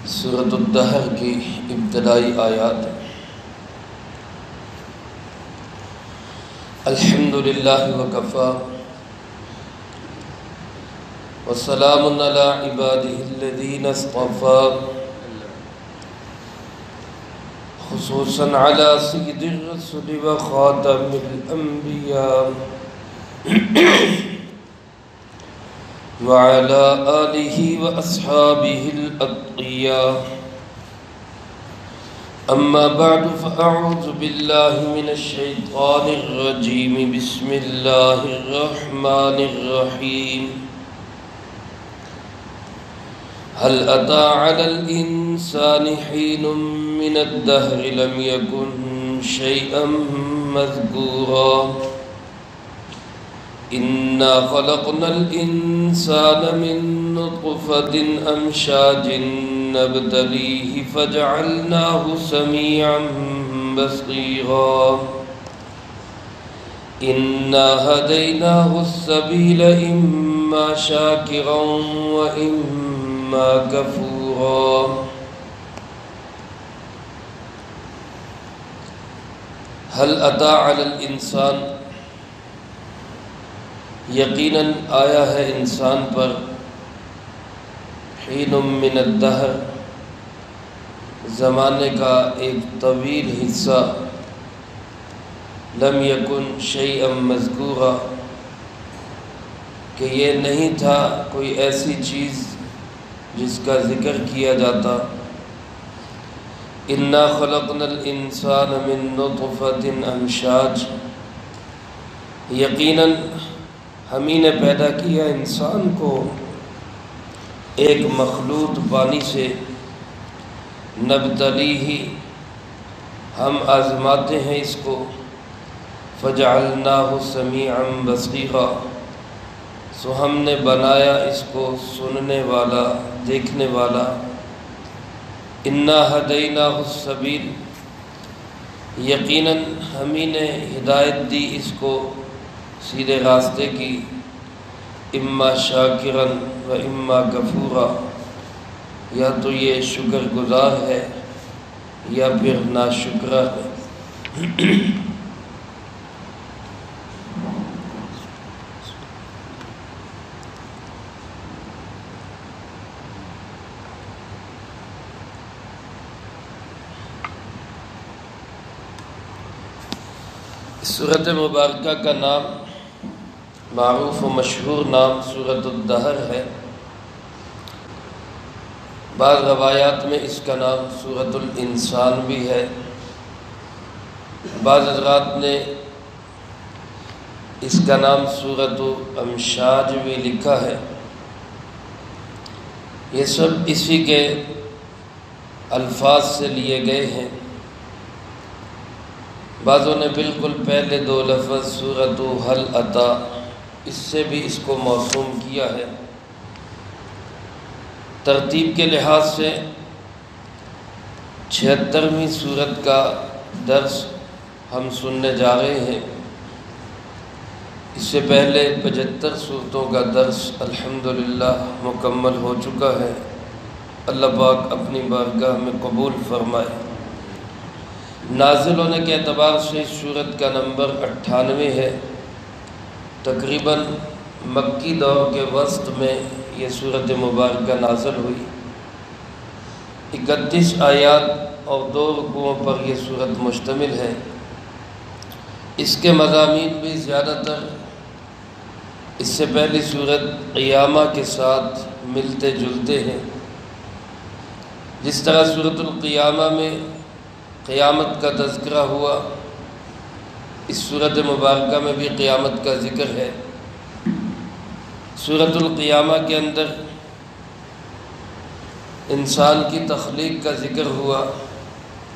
سورۃ الدہر کی ابتدائی آیات۔ الحمدللہ وکفی وسلام علی عبادہ الذین اصطفی، خصوصاً علی سید الرسل وخاتم الانبیاء وعلى آلہ واصحابہ الاتقیاء، اما بعد فاعوذ باللہ من الشیطان الرجیم، بسم اللہ الرحمن الرحیم۔ هل أتى على الإنسان حين من الدهر لم يكن شيئا مذكورا، إنا خلقنا الإنسان من نطفة أمشاج نبتليه فجعلناه سميعا بصيرا، إنا هديناه السبيل إما شاكرا وإما كفورا۔ هل أتى على الإنسان، یقیناً آیا ہے انسان پر، حین من الدہر، زمانے کا ایک طویل حصہ، لم یکن شیئا مذکورا، کہ یہ نہیں تھا کوئی ایسی چیز جس کا ذکر کیا جاتا۔ انا خلقنا الانسان من نطفۃ امشاج، یقیناً ہم ہی نے پیدا کیا انسان کو ایک مخلوط پانی سے، نبتلیہ، ہم آزماتے ہیں اس کو، فجعلناہ سمیعا بصیرا، سو ہم نے بنایا اس کو سننے والا، دیکھنے والا۔ انا ہدیناہ السبیل، یقیناً ہم ہی نے ہدایت دی اس کو سیدھے راستے کی، اما شاکرا و اما کفورا، یا تو یہ شکر گزار ہے یا پھر ناشکرہ ہے۔ سورۃ مبارکہ کا نام، معروف و مشہور نام سورۃ الدہر ہے۔ بعض روایات میں اس کا نام سورۃ الانسان بھی ہے۔ بعض حضرات نے اس کا نام سورۃ امشاج بھی لکھا ہے۔ یہ سب اسی کے الفاظ سے لیے گئے ہیں۔ بعضوں نے بالکل پہلے دو لفظ سورۃ ہل اتا، اس سے بھی اس کو موسوم کیا ہے۔ ترتیب کے لحاظ سے 76ویں سورت کا درس ہم سننے جا رہے ہیں۔ اس سے پہلے 75 سورتوں کا درس الحمدللہ مکمل ہو چکا ہے۔ اللہ پاک اپنی بارگاہ میں قبول فرمائے۔ نازل ہونے کے اعتبار سے اس سورت کا نمبر 98 ہے۔ تقریباً مکی دور کے وسط میں یہ سورت مبارکہ نازل ہوئی۔ 31 آیات اور 2 رکوعوں پر یہ سورت مشتمل ہے۔ اس کے مضامین بھی زیادہ تر اس سے پہلی سورت قیامہ کے ساتھ ملتے جلتے ہیں۔ جس طرح سورۃ القیامہ میں قیامت کا تذکرہ ہوا، اس سورۃ مبارکہ میں بھی قیامت کا ذکر ہے۔ سورۃ القیامہ کے اندر انسان کی تخلیق کا ذکر ہوا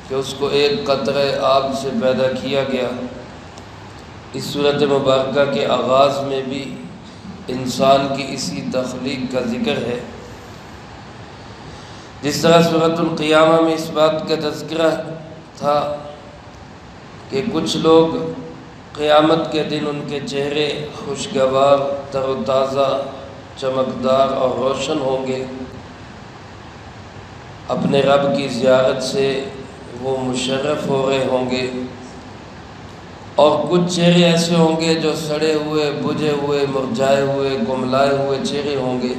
کہ اس کو ایک قطرہ آب سے پیدا کیا گیا۔ اس سورۃ مبارکہ کے آغاز میں بھی انسان کی اسی تخلیق کا ذکر ہے۔ جس طرح سورۃ القیامہ میں اس بات کا تذکرہ تھا کہ کچھ لوگ قیامت کے دن ان کے چہرے خوشگوار، تر و تازہ، چمکدار اور روشن ہوں گے، اپنے رب کی زیارت سے وہ مشرف ہو رہے ہوں گے، اور کچھ چہرے ایسے ہوں گے جو سڑے ہوئے، بجھے ہوئے، مرجھائے ہوئے، کملائے ہوئے چہرے ہوں گے۔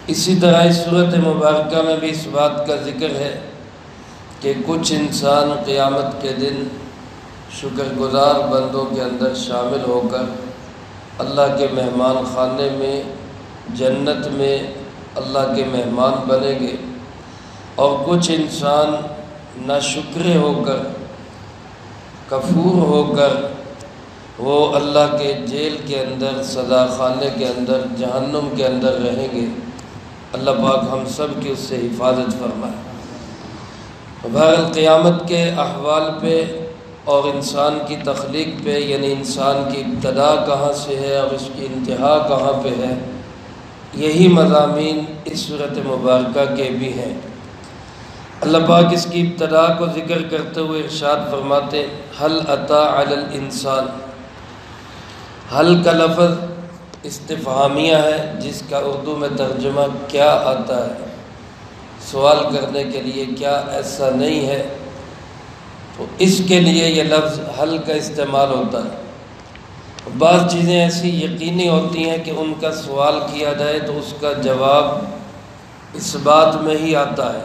اسی طرح اس صورت مبارکہ میں بھی اس بات کا ذکر ہے کہ کچھ انسان قیامت کے دن شکر گزار بندوں کے اندر شامل ہو کر اللہ کے مہمان خانے میں، جنت میں اللہ کے مہمان بنیں گے، اور کچھ انسان ناشکرے ہو کر، کفور ہو کر وہ اللہ کے جیل کے اندر، سزا خانے کے اندر، جہنم کے اندر رہیں گے۔ اللہ پاک ہم سب کی اس سے حفاظت فرمائے۔ بہرحال قیامت کے احوال پہ اور انسان کی تخلیق پہ، یعنی انسان کی ابتدا کہاں سے ہے اور اس کی انتہا کہاں پہ ہے، یہی مضامین اس صورت مبارکہ کے بھی ہیں۔ اللہ پاک اس کی ابتدا کو ذکر کرتے ہوئے ارشاد فرماتے ہیں، حل اتی علی الانسان۔ حل کا لفظ استفہامیہ ہے، جس کا اردو میں ترجمہ کیا آتا ہے، سوال کرنے کے لیے، کیا ایسا نہیں ہے؟ تو اس کے لیے یہ لفظ حل کا استعمال ہوتا ہے۔ بعض چیزیں ایسی یقینی ہوتی ہیں کہ ان کا سوال کیا جائے تو اس کا جواب اس بات میں ہی آتا ہے۔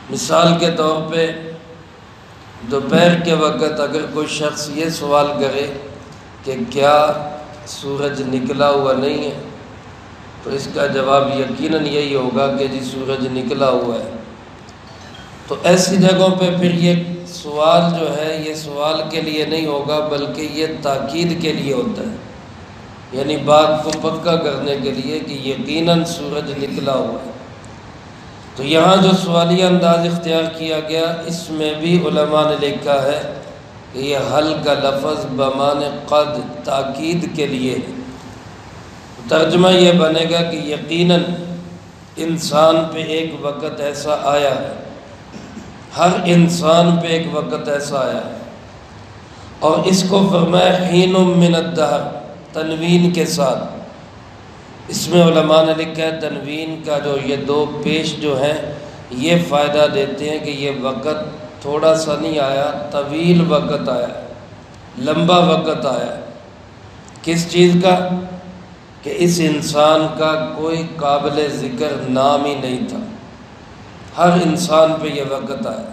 مثال کے طور پہ دوپہر کے وقت اگر کوئی شخص یہ سوال کرے کہ کیا سورج نکلا ہوا نہیں ہے، تو اس کا جواب یقیناً یہی ہوگا کہ جی سورج نکلا ہوا ہے۔ تو ایسی جگہوں پہ پھر یہ سوال جو ہے، یہ سوال کے لیے نہیں ہوگا بلکہ یہ تاکید کے لیے ہوتا ہے، یعنی بات کو پکا کرنے کے لیے کہ یقیناً سورج نکلا ہوا ہے۔ تو یہاں جو سوالیہ انداز اختیار کیا گیا، اس میں بھی علماء نے لکھا ہے کہ یہ حل کا لفظ بمعنی قد، تاکید کے لیے ہے۔ ترجمہ یہ بنے گا کہ یقیناً انسان پہ ایک وقت ایسا آیا ہے، ہر انسان پہ ایک وقت ایسا آیا ہے، اور اس کو فرمایا حین من الدہر، تنوین کے ساتھ۔ اس میں علماء نے لکھا ہے تنوین کا جو یہ دو پیش جو ہیں، یہ فائدہ دیتے ہیں کہ یہ وقت تھوڑا سا نہیں آیا، طویل وقت آیا، لمبا وقت آیا۔ کس چیز کا؟ کہ اس انسان کا کوئی قابل ذکر نام ہی نہیں تھا، ہر انسان پہ یہ وقت آیا۔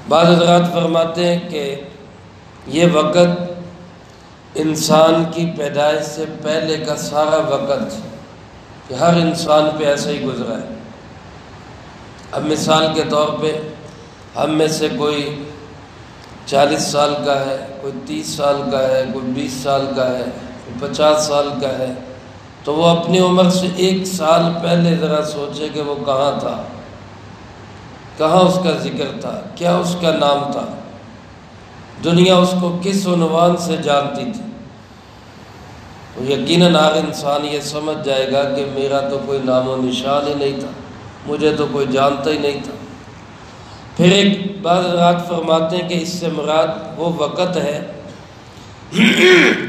بعض حضرات فرماتے ہیں کہ یہ وقت انسان کی پیدائش سے پہلے کا سارا وقت، کہ ہر انسان پہ ایسا ہی گزرا ہے۔ اب مثال کے طور پہ ہم میں سے کوئی 40 سال کا ہے، کوئی 30 سال کا ہے، کوئی 20 سال کا ہے، کوئی 50 سال کا ہے، تو وہ اپنی عمر سے 1 سال پہلے ذرا سوچے کہ وہ کہاں تھا، کہاں اس کا ذکر تھا، کیا اس کا نام تھا، دنیا اس کو کس عنوان سے جانتی تھی۔ تو یقیناً ہر انسان یہ سمجھ جائے گا کہ میرا تو کوئی نام و نشان ہی نہیں تھا، مجھے تو کوئی جانتا ہی نہیں تھا۔ پھر ایک بعض حضرات فرماتے ہیں کہ اس سے مراد وہ وقت ہے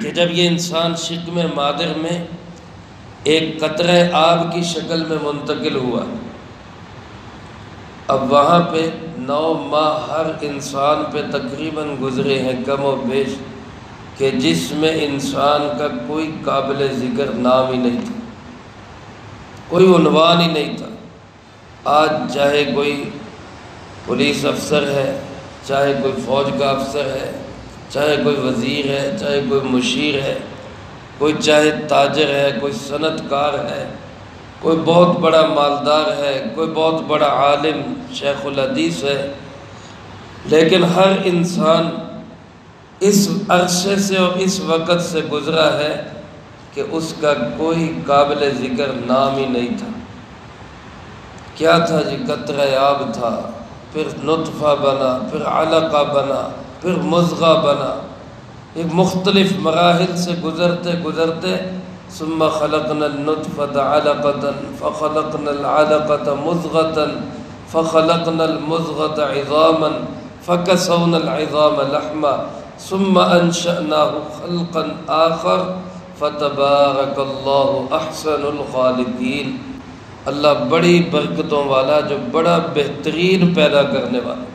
کہ جب یہ انسان شکم مادر میں ایک قطرہ آب کی شکل میں منتقل ہوا۔ اب وہاں پہ 9 ماہ ہر انسان پہ تقریباً گزرے ہیں کم و بیش، کہ جس میں انسان کا کوئی قابل ذکر نام ہی نہیں تھا، کوئی عنوان ہی نہیں تھا۔ آج چاہے کوئی پولیس افسر ہے، چاہے کوئی فوج کا افسر ہے، چاہے کوئی وزیر ہے، چاہے کوئی مشیر ہے، کوئی چاہے تاجر ہے، کوئی صنعت کار ہے، کوئی بہت بڑا مالدار ہے، کوئی بہت بڑا عالم شیخ الحدیث ہے، لیکن ہر انسان اس عرصے سے اور اس وقت سے گزرا ہے کہ اس کا کوئی قابل ذکر نام ہی نہیں تھا۔ کیا تھا جی؟ قطرہ آب تھا، پھر نطفہ بنا، پھر علقہ بنا، پھر مضغہ بنا، ایک مختلف مراحل سے گزرتے گزرتے ثم خلقنا النطفة علقة فخلقنا العلقة مضغة فخلقنا المضغة عظاما فكسونا العظام لحما ثم انشأناه خلقا آخر فتبارك الله احسن الخالقین۔ اللہ بڑی برکتوں والا جو بڑا بہترین پیدا کرنے والا،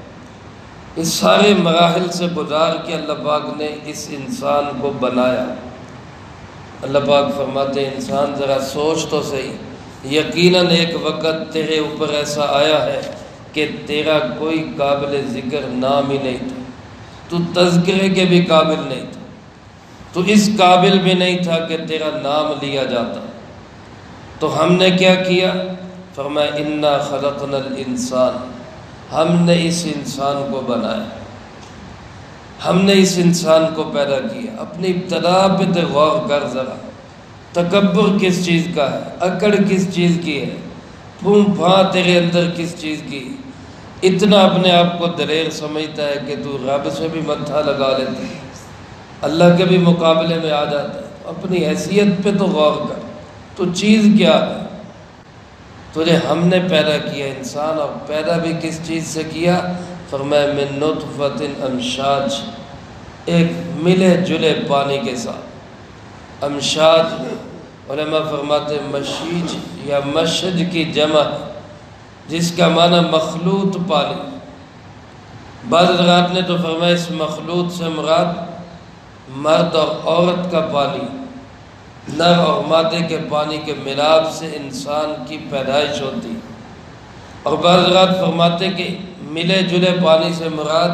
اس سارے مراحل سے گزار کے اللہ پاک نے اس انسان کو بنایا۔ اللہ پاک فرماتے ہیں انسان ذرا سوچ تو صحیح، یقیناً ایک وقت تیرے اوپر ایسا آیا ہے کہ تیرا کوئی قابل ذکر نام ہی نہیں تھا، تو تذکرے کے بھی قابل نہیں تھا، تو اس قابل بھی نہیں تھا کہ تیرا نام لیا جاتا۔ تو ہم نے کیا کیا؟ فرمایا انا خلقنا الانسان، ہم نے اس انسان کو بنایا، ہم نے اس انسان کو پیدا کیا۔ اپنی ابتدا پہ غور کر ذرا، تکبر کس چیز کا ہے، اکڑ کس چیز کی ہے، پھون پھاں تیرے اندر کس چیز کی، اتنا اپنے آپ کو دلیر سمجھتا ہے کہ تو رب سے بھی متھا لگا لیتا ہے، اللہ کے بھی مقابلے میں آ جاتا ہے۔ اپنی حیثیت پہ تو غور کر، تو چیز کیا ہے؟ تجھے ہم نے پیدا کیا انسان، اور پیدا بھی کس چیز سے کیا؟ فرمایا من نطفۃ امشاج، ایک ملے جلے پانی کے ساتھ۔ امشاج علماء فرماتے ہیں مشیج یا مشج کی جمع ہے، جس کا معنی مخلوط پانی۔ بعض حضرات نے تو فرمایا اس مخلوط سے مراد مرد اور عورت کا پانی، نر اور مادے کے پانی کے ملاپ سے انسان کی پیدائش ہوتی۔ اور بعض حضرات فرماتے کہ ملے جلے پانی سے مراد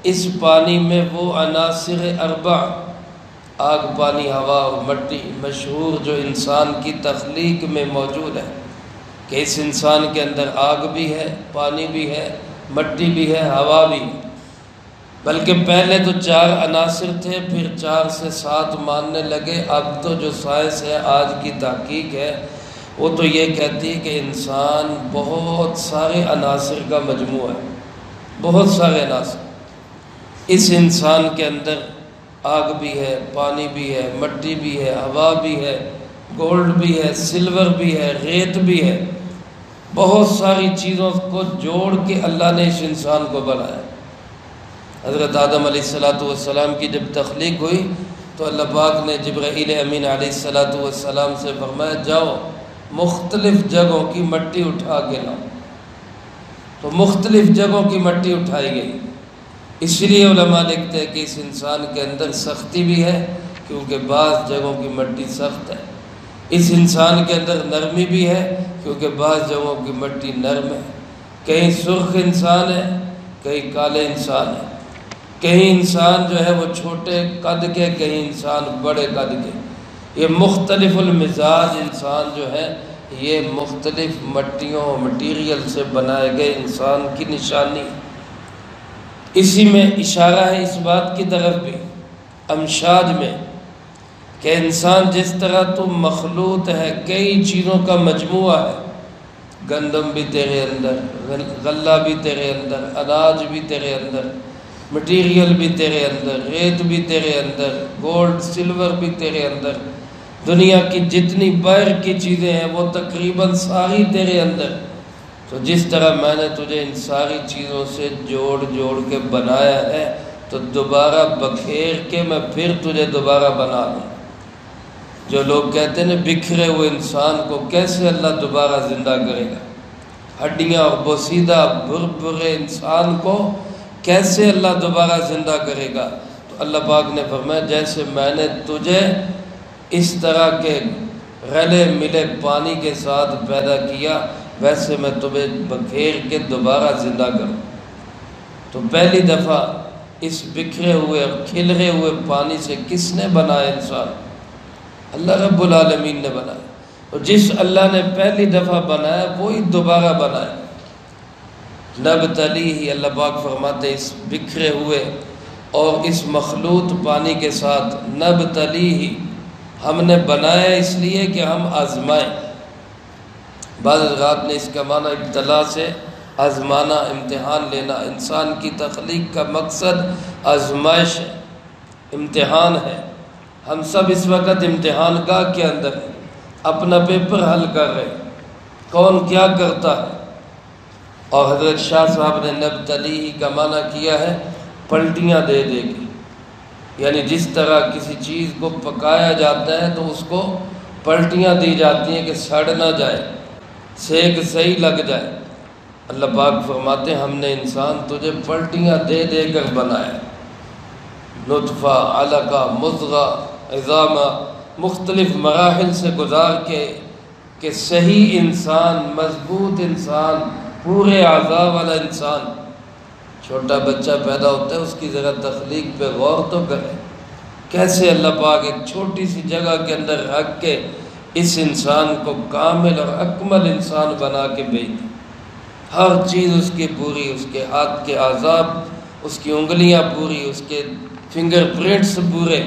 اس پانی میں وہ عناصر اربع، آگ، پانی، ہوا اور مٹی مشہور جو انسان کی تخلیق میں موجود ہے، کہ اس انسان کے اندر آگ بھی ہے، پانی بھی ہے، مٹی بھی ہے، ہوا بھی ہے۔ بلکہ پہلے تو 4 عناصر تھے، پھر 4 سے 7 ماننے لگے۔ اب تو جو سائنس ہے، آج کی تحقیق ہے، وہ تو یہ کہتی ہے کہ انسان بہت سارے عناصر کا مجموعہ ہے، بہت سارے عناصر۔ اس انسان کے اندر آگ بھی ہے، پانی بھی ہے، مٹی بھی ہے، ہوا بھی ہے، گولڈ بھی ہے، سلور بھی ہے، ریت بھی ہے، بہت ساری چیزوں کو جوڑ کے اللہ نے اس انسان کو بنایا۔ حضرت آدم علیہ السلام کی جب تخلیق ہوئی تو اللہ پاک نے جبرائیل امین علیہ السلام سے فرمایا جاؤ مختلف جگہوں کی مٹی اٹھا کے لاؤ۔ تو مختلف جگہوں کی مٹی اٹھائی گئی۔ اس لیے علماء لکھتے ہیں کہ اس انسان کے اندر سختی بھی ہے، کیونکہ بعض جگہوں کی مٹی سخت ہے۔ اس انسان کے اندر نرمی بھی ہے، کیونکہ بعض جگہوں کی مٹی نرم ہے۔ کہیں سرخ انسان ہے، کہیں کالے انسان ہے، کہیں انسان جو ہے وہ چھوٹے قد کے، کہیں انسان بڑے قد کے۔ یہ مختلف المزاج انسان جو ہے، یہ مختلف مٹیوں مٹیریل سے بنائے گئے انسان کی نشانی۔ اسی میں اشارہ ہے اس بات کی طرف بھی امشاج میں کہ انسان جس طرح تو مخلوط ہے، کئی چیزوں کا مجموعہ ہے، گندم بھی تیرے اندر، غلہ بھی تیرے اندر، اناج بھی تیرے اندر، مٹیریل بھی تیرے اندر، ریت بھی تیرے اندر، گولڈ سلور بھی تیرے اندر، دنیا کی جتنی باہر کی چیزیں ہیں وہ تقریباً ساری تیرے اندر۔ تو جس طرح میں نے تجھے ان ساری چیزوں سے جوڑ جوڑ کے بنایا ہے، تو دوبارہ بکھیر کے میں پھر تجھے دوبارہ بنا دوں۔ جو لوگ کہتے ہیں نا بکھرے ہوئے انسان کو کیسے اللہ دوبارہ زندہ کرے گا، ہڈیاں اور بوسیدہ بھرے انسان کو کیسے اللہ دوبارہ زندہ کرے گا؟ تو اللہ پاک نے فرمایا جیسے میں نے تجھے اس طرح کے رلے ملے پانی کے ساتھ پیدا کیا، ویسے میں تمہیں بکھیر کے دوبارہ زندہ کروں۔ تو پہلی دفعہ اس بکھرے ہوئے اور کھلے ہوئے پانی سے کس نے بنایا انسان؟ اللہ رب العالمین نے بنایا۔ اور جس اللہ نے پہلی دفعہ بنایا وہی دوبارہ بنایا۔ نبتلیہ، اللہ پاک فرماتے اس بکھرے ہوئے اور اس مخلوط پانی کے ساتھ نبتلیہ، ہم نے بنایا اس لیے کہ ہم آزمائیں۔ بعض حضرات نے اس کا معنی ابتلا سے آزمانا، امتحان لینا۔ انسان کی تخلیق کا مقصد آزمائش ہے، امتحان ہے۔ ہم سب اس وقت امتحان گاہ کے اندر ہیں، اپنا پیپر حل کر رہے ہیں، کون کیا کرتا ہے۔ اور حضرت شاہ صاحب نے نبتلیہ کا معنی کیا ہے پلٹیاں دے دے کے، یعنی جس طرح کسی چیز کو پکایا جاتا ہے تو اس کو پلٹیاں دی جاتی ہیں کہ سڑ نہ جائے، سیک صحیح لگ جائے۔ اللہ پاک فرماتے ہیں ہم نے انسان تجھے پلٹیاں دے دے کر بنایا، نطفہ، علقہ، مضغہ، عظامہ، مختلف مراحل سے گزار کے کہ صحیح انسان، مضبوط انسان، پورے اعضاء والا انسان۔ چھوٹا بچہ پیدا ہوتا ہے، اس کی ذرا تخلیق پہ غور تو کرے، کیسے اللہ پاک ایک چھوٹی سی جگہ کے اندر رکھ کے اس انسان کو کامل اور اکمل انسان بنا کے بھیج دی۔ ہر چیز اس کی پوری، اس کے ہاتھ کے اعضاء، اس کی انگلیاں پوری، اس کے فنگر پرنٹس پورے،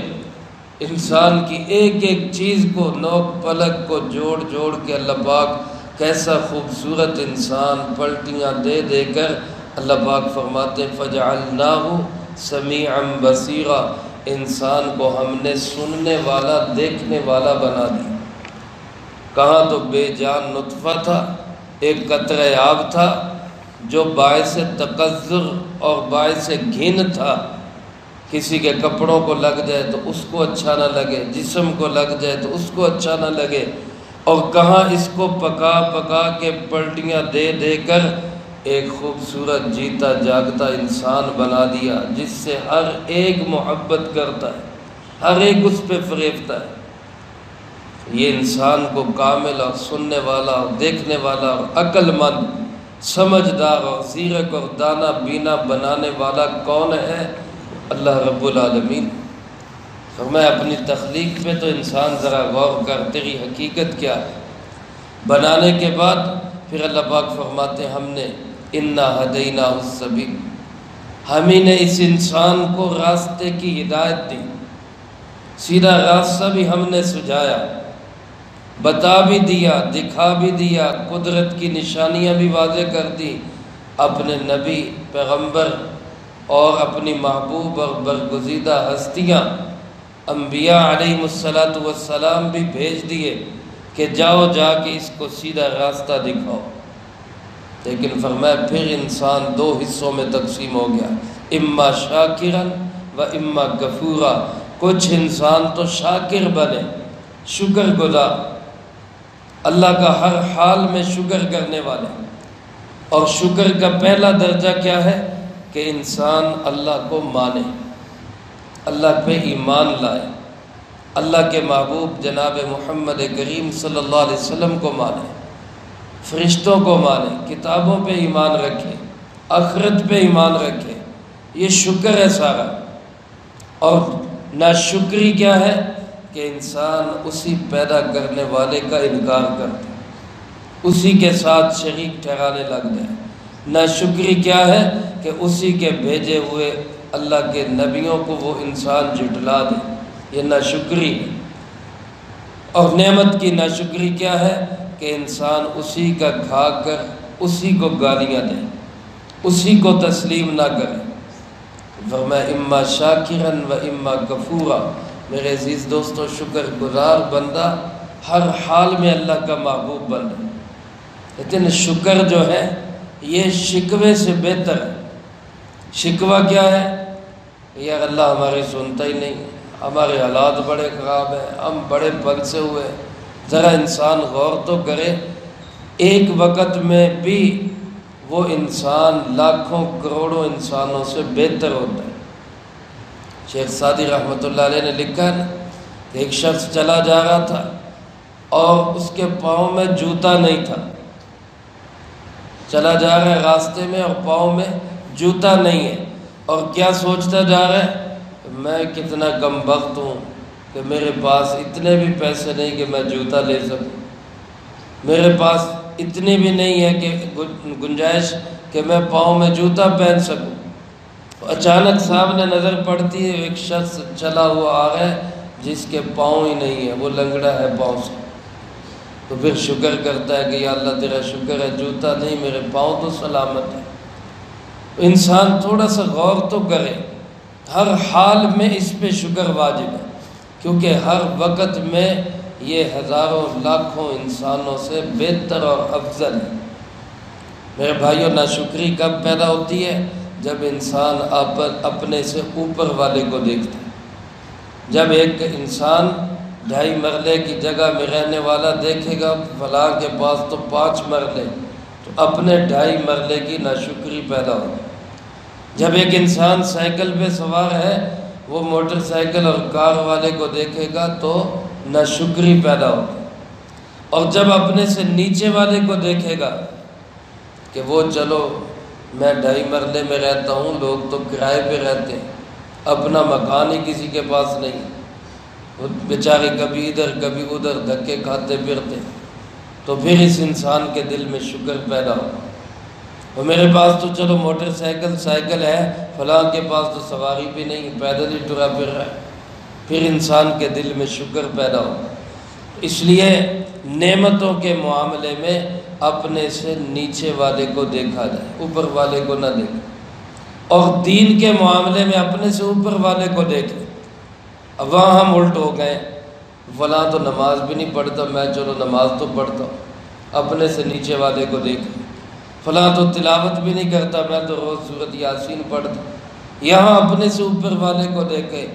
انسان کی ایک ایک چیز کو، نوک پلک کو جوڑ جوڑ کے اللہ پاک کیسا خوبصورت انسان پلٹیاں دے دے کر اللہ پاک فرماتے فَجَعَلْنَاهُ سَمِيعًا بَصِيرًا، انسان کو ہم نے سننے والا، دیکھنے والا بنا دیا۔ کہاں تو بے جان نطفہ تھا، ایک قطرہ آب تھا جو باعث تقذر اور باعث گھن تھا، کسی کے کپڑوں کو لگ جائے تو اس کو اچھا نہ لگے، جسم کو لگ جائے تو اس کو اچھا نہ لگے، اور کہاں اس کو پکا پکا کے پلٹیاں دے دے کر ایک خوبصورت جیتا جاگتا انسان بنا دیا، جس سے ہر ایک محبت کرتا ہے، ہر ایک اس پہ فریبتا ہے۔ یہ انسان کو کامل اور سننے والا اور دیکھنے والا اور عقل مند، سمجھدار اور زیرک اور دانا بینا بنانے والا کون ہے؟ اللہ رب العالمین۔ فرمایا اپنی تخلیق پہ تو انسان ذرا غور کر، تیری حقیقت کیا ہے؟ بنانے کے بعد پھر اللہ پاک فرماتے ہم نے اِنَّا هَدَيْنَاهُ السَّبِيلَ، ہم ہی نے اس انسان کو راستے کی ہدایت دی، سیدھا راستہ بھی ہم نے سجایا، بتا بھی دیا، دکھا بھی دیا، قدرت کی نشانیاں بھی واضح کر دی، اپنے نبی، پیغمبر اور اپنی محبوب اور برگزیدہ ہستیاں انبیاء علیہم السلام بھی بھیج دیے کہ جاؤ جا کے اس کو سیدھا راستہ دکھاؤ۔ لیکن فرمایا پھر انسان دو حصوں میں تقسیم ہو گیا، اما شاکرن و اما کفورا۔ کچھ انسان تو شاکر بنے، شکر گزار، اللہ کا ہر حال میں شکر کرنے والے، اور شکر کا پہلا درجہ کیا ہے کہ انسان اللہ کو مانے، اللہ پہ ایمان لائے، اللہ کے محبوب جناب محمد کریم صلی اللہ علیہ وسلم کو مانے، فرشتوں کو مانے، کتابوں پہ ایمان رکھے، آخرت پہ ایمان رکھے۔ یہ شکر ہے سارا۔ اور ناشکری کیا ہے کہ انسان اسی پیدا کرنے والے کا انکار کرتا ہے، اسی کے ساتھ شریک ٹھہرانے لگ جائے۔ ناشکری کیا ہے کہ اسی کے بھیجے ہوئے اللہ کے نبیوں کو وہ انسان جھٹلا دے، یہ ناشکری ہے۔ اور نعمت کی ناشکری کیا ہے کہ انسان اسی کا کھا کر اسی کو گالیاں دے، اسی کو تسلیم نہ کرے۔ فرمایا اما شاکرن و اما کفورا۔ میرے عزیز دوستو، شکر گزار بندہ ہر حال میں اللہ کا محبوب بنے، لیکن شکر جو ہے یہ شکوے سے بہتر ہے۔ شکوہ کیا ہے؟ یار اللہ ہماری سنتا ہی نہیں، ہمارے حالات بڑے خراب ہیں، ہم بڑے پھنسے ہوئے۔ ذرا انسان غور تو کرے، ایک وقت میں بھی وہ انسان لاکھوں کروڑوں انسانوں سے بہتر ہوتا ہے۔ شیخ سعدی رحمۃ اللہ علیہ نے لکھا ہے کہ ایک شخص چلا جا رہا تھا اور اس کے پاؤں میں جوتا نہیں تھا، چلا جا رہا ہے راستے میں اور پاؤں میں جوتا نہیں ہے، اور کیا سوچتا جا رہا ہے کہ میں کتنا کم بخت ہوں کہ میرے پاس اتنے بھی پیسے نہیں کہ میں جوتا لے سکوں، میرے پاس اتنی بھی نہیں ہے کہ گنجائش کہ میں پاؤں میں جوتا پہن سکوں۔ اچانک سامنے نظر پڑتی ہے، ایک شخص چلا ہوا آ رہا ہے جس کے پاؤں ہی نہیں ہے، وہ لنگڑا ہے پاؤں سے۔ تو پھر شکر کرتا ہے کہ یا اللہ تیرا شکر ہے، جوتا نہیں، میرے پاؤں تو سلامت ہے۔ انسان تھوڑا سا غور تو کرے، ہر حال میں اس پہ شکر واجب ہے، کیونکہ ہر وقت میں یہ ہزاروں لاکھوں انسانوں سے بہتر اور افضل ہے۔ میرے بھائیوں، ناشکری کب پیدا ہوتی ہے؟ جب انسان اپنے سے اوپر والے کو دیکھتا ہے۔ جب ایک انسان 2.5 مرلے کی جگہ میں رہنے والا دیکھے گا فلاں کے پاس تو 5 مرلے، تو اپنے 2.5 مرلے کی ناشکری پیدا ہو۔ جب ایک انسان سائیکل پہ سوار ہے، وہ موٹر سائیکل اور کار والے کو دیکھے گا تو ناشکری پیدا ہو۔ اور جب اپنے سے نیچے والے کو دیکھے گا کہ وہ چلو میں 2.5 مرلے میں رہتا ہوں، لوگ تو کرائے پہ رہتے ہیں، اپنا مکان ہی کسی کے پاس نہیں، وہ بیچارے کبھی ادھر کبھی ادھر دھکے کھاتے پھرتے، تو پھر اس انسان کے دل میں شکر پیدا ہو۔ اور میرے پاس تو چلو موٹر سائیکل ہے، فلاں کے پاس تو سواری بھی نہیں، پیدل ہی ٹرا پھر رہا ہے، پھر انسان کے دل میں شکر پیدا ہو۔ اس لیے نعمتوں کے معاملے میں اپنے سے نیچے والے کو دیکھا جائے، اوپر والے کو نہ دیکھے، اور دین کے معاملے میں اپنے سے اوپر والے کو دیکھے۔ اب وہاں ہم الٹ ہو گئے، فلاں تو نماز بھی نہیں پڑھتا، میں چلو نماز تو پڑھتا ہوں، اپنے سے نیچے والے کو دیکھے۔ فلاں تو تلاوت بھی نہیں کرتا، میں تو روز سورۃ یاسین پڑھتا ہوں، یہاں اپنے سے اوپر والے کو دیکھے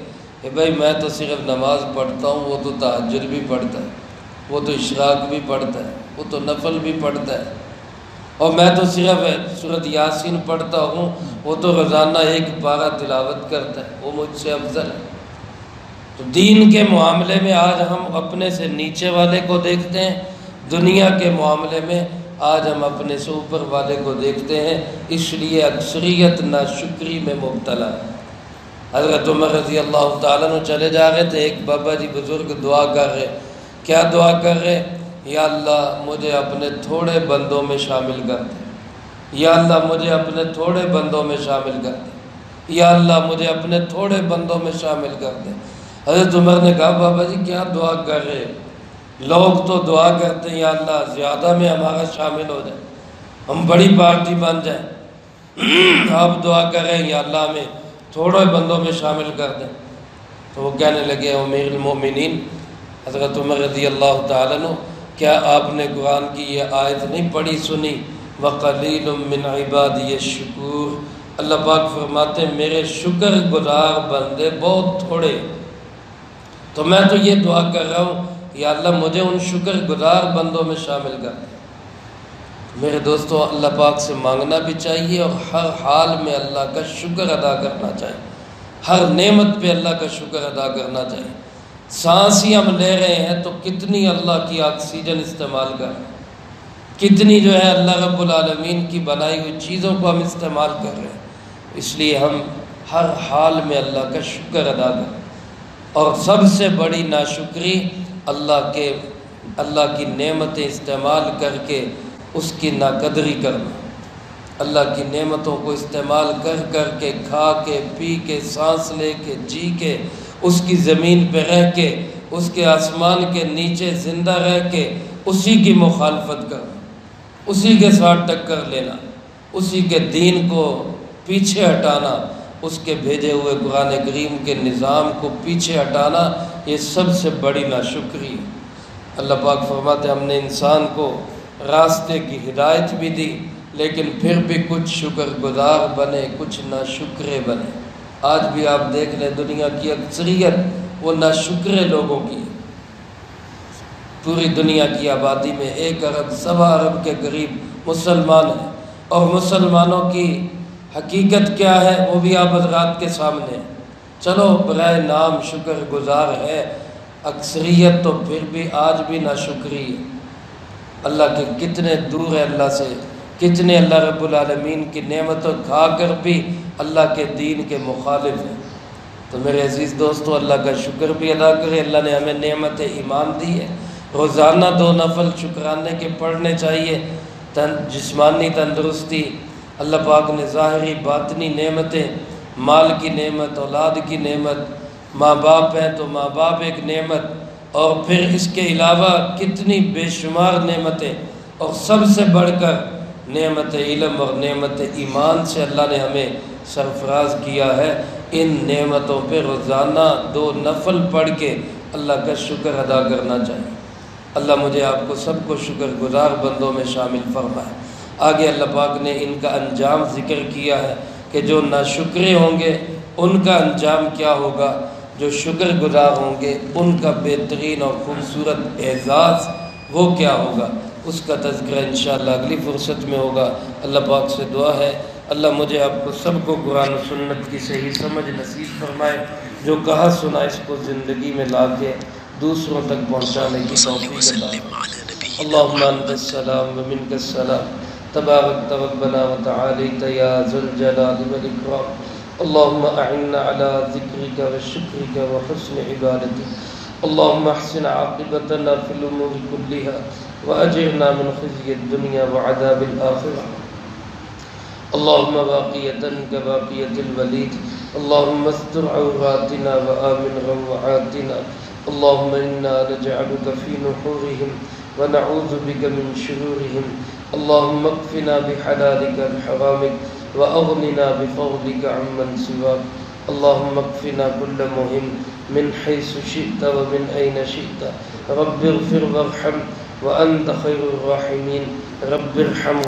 کہ بھائی میں تو صرف نماز پڑھتا ہوں، وہ تو تہجد بھی پڑھتا ہے، وہ تو اشراق بھی پڑھتا ہے، وہ تو نفل بھی پڑھتا ہے، اور میں تو صرف سورۃ یاسین پڑھتا ہوں، وہ تو روزانہ 1 پارہ تلاوت کرتا ہے، وہ مجھ سے افضل ہے۔ تو دین کے معاملے میں آج ہم اپنے سے نیچے والے کو دیکھتے ہیں، دنیا کے معاملے میں آج ہم اپنے سے اوپر والے کو دیکھتے ہیں، اس لیے اکثریت ناشکری میں مبتلا ہے۔ حضرت عمر رضی اللہ تعالیٰ عنہ چلے جا رہے تھے، ایک بابا جی بزرگ دعا کر رہے، کیا دعا کر رہے؟ یا اللہ مجھے اپنے تھوڑے بندوں میں شامل کر دے، یا اللہ مجھے اپنے تھوڑے بندوں میں شامل کر دے، یا اللہ مجھے اپنے تھوڑے بندوں میں شامل کر دے۔ حضرت عمر نے کہا بابا جی کیا دعا کر رہے؟ لوگ تو دعا کرتے ہیں یا اللہ زیادہ میں ہمارا شامل ہو جائے، ہم بڑی پارٹی بن جائیں، آپ دعا کر رہے ہیں یا اللہ ہمیں تھوڑے بندوں میں شامل کر دیں۔ تو وہ کہنے لگے امیر المومنین حضرت عمر رضی اللہ تعالیٰ عنہ، کیا آپ نے قرآن کی یہ آیت نہیں پڑھی سنی؟ وَقَلِيلٌ مِّنْ عِبَادِيَ الشُّكُورُ، اللہ پاک فرماتے ہیں میرے شکر گزار بندے بہت تھوڑے، تو میں تو یہ دعا کر رہا ہوں یا اللہ مجھے ان شکر گزار بندوں میں شامل کر دے۔ میرے دوستو اللہ پاک سے مانگنا بھی چاہیے، اور ہر حال میں اللہ کا شکر ادا کرنا چاہیے، ہر نعمت پہ اللہ کا شکر ادا کرنا چاہیے۔ سانس ہی ہم لے رہے ہیں تو کتنی اللہ کی آکسیجن استعمال کر رہے ہیں، کتنی جو ہے اللہ رب العالمین کی بنائی ہوئی چیزوں کو ہم استعمال کر رہے ہیں، اس لیے ہم ہر حال میں اللہ کا شکر ادا کریں۔ اور سب سے بڑی ناشکری اللہ کی نعمتیں استعمال کر کے اس کی ناقدری کرنا، اللہ کی نعمتوں کو استعمال کر کے کھا کے پی کے سانس لے کے جی کے اس کی زمین پہ رہ کے اس کے آسمان کے نیچے زندہ رہ کے اسی کی مخالفت کرنا، اسی کے ساتھ ٹکر لینا، اسی کے دین کو پیچھے ہٹانا، اس کے بھیجے ہوئے قرآن کریم کے نظام کو پیچھے ہٹانا، یہ سب سے بڑی ناشکری ہے۔ اللہ پاک فرماتے ہم نے انسان کو راستے کی ہدایت بھی دی، لیکن پھر بھی کچھ شکر گزار بنے، کچھ ناشکرے بنے۔ آج بھی آپ دیکھ لیں دنیا کی اکثریت وہ ناشکرے لوگوں کی ہے۔ پوری دنیا کی آبادی میں 1 ارب 1.25 ارب کے قریب مسلمان ہیں، اور مسلمانوں کی حقیقت کیا ہے وہ بھی آپ حضرات کے سامنے ہے۔ چلو برائے نام شکر گزار ہے اکثریت، تو پھر بھی آج بھی ناشکری ہے، اللہ کے کتنے دور ہے اللہ سے، کتنے اللہ رب العالمین کی نعمتوں کھا کر بھی اللہ کے دین کے مخالف ہیں۔ تو میرے عزیز دوستو اللہ کا شکر بھی ادا کرے، اللہ نے ہمیں نعمت ایمان دی ہے، روزانہ 2 نفل شکرانے کے پڑھنے چاہیے، جسمانی تندرستی، اللہ پاک نے ظاہری باطنی نعمتیں، مال کی نعمت، اولاد کی نعمت، ماں باپ ہیں تو ماں باپ ایک نعمت، اور پھر اس کے علاوہ کتنی بے شمار نعمتیں، اور سب سے بڑھ کر نعمت علم اور نعمت ایمان سے اللہ نے ہمیں سرفراز کیا ہے۔ ان نعمتوں پہ روزانہ 2 نفل پڑھ کے اللہ کا شکر ادا کرنا چاہیے۔ اللہ مجھے آپ کو سب کو شکر گزار بندوں میں شامل فرمائے۔ آگے اللہ پاک نے ان کا انجام ذکر کیا ہے کہ جو ناشکرے ہوں گے ان کا انجام کیا ہوگا، جو شکر گزار ہوں گے ان کا بہترین اور خوبصورت اعزاز وہ کیا ہوگا، اس کا تذکرہ انشاءاللہ اگلی فرصت میں ہوگا۔ اللہ پاک سے دعا ہے اللہ مجھے آپ کو سب کو قرآن و سنت کی صحیح سمجھ نصیب فرمائے، جو کہا سنا اس کو زندگی میں لا کے دوسروں تک پہنچانے کی توفیق عطا فرمائے۔ اللہم انت السلام و منک السلام، تبارک ربنا و تعالیت یا ذا الجلال والاکرام۔ اللہم اعنا علی ذکرک و شکرک و حسن عبادتک۔ اللہم احسن عاقبتنا فی الامور کلها واجرنا من خزی الدنیا وعذاب الآخرہ۔ اللہم باقیتا کباقیت الولید، اللہم استر عوراتنا وآمن روعاتنا۔ اللہم انا نجعلک فی نحورہم ونعوذ بک من شرورہم۔ اللہم اکفنا بحلالک عن حرامک واغننا بفضلک عمن سواک۔ اللہم اکفنا کل مہم من حیث شئت ومن این شئت۔ رب اغفر وارحم وانت خیر الراحمین۔ رب ارحم